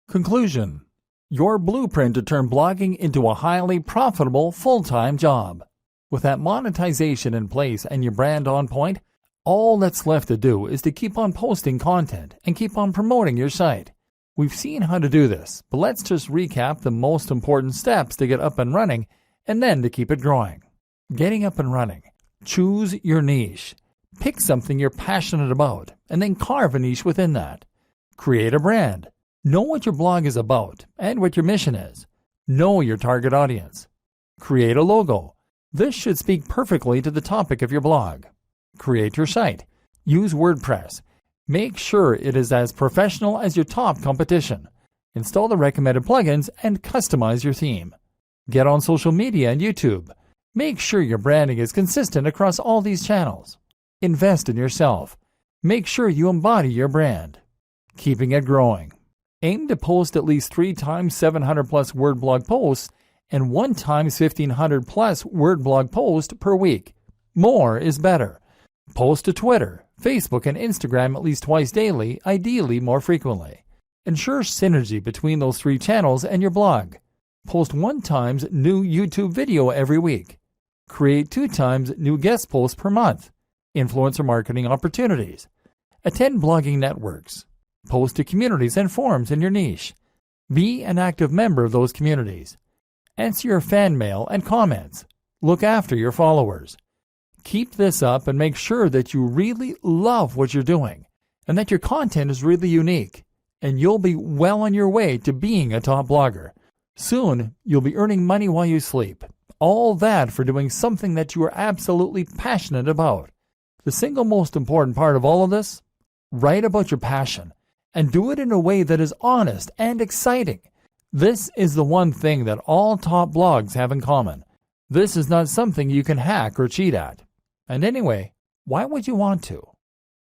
Conclusion: your blueprint to turn blogging into a highly profitable full-time job. With that monetization in place and your brand on point, all that's left to do is to keep on posting content and keep on promoting your site. We've seen how to do this, but let's just recap the most important steps to get up and running and then to keep it growing. Getting up and running. Choose your niche. Pick something you're passionate about and then carve a niche within that. Create a brand. Know what your blog is about and what your mission is. Know your target audience. Create a logo. This should speak perfectly to the topic of your blog. Create your site. Use WordPress. Make sure it is as professional as your top competition. Install the recommended plugins and customize your theme. Get on social media and YouTube. Make sure your branding is consistent across all these channels. Invest in yourself. Make sure you embody your brand. Keeping it growing. Aim to post at least 3 times 700 plus word blog posts and 1 times 1500 plus word blog post per week. More is better. Post to Twitter, Facebook, and Instagram at least twice daily, ideally more frequently. Ensure synergy between those 3 channels and your blog. Post 1 times new YouTube video every week. Create 2 times new guest posts per month. Influencer marketing opportunities. Attend blogging networks. Post to communities and forums in your niche. Be an active member of those communities. Answer your fan mail and comments. Look after your followers. Keep this up and make sure that you really love what you're doing and that your content is really unique, and you'll be well on your way to being a top blogger. Soon, you'll be earning money while you sleep. All that for doing something that you are absolutely passionate about. The single most important part of all of this? Write about your passion and do it in a way that is honest and exciting. This is the one thing that all top blogs have in common. This is not something you can hack or cheat at. And anyway, why would you want to?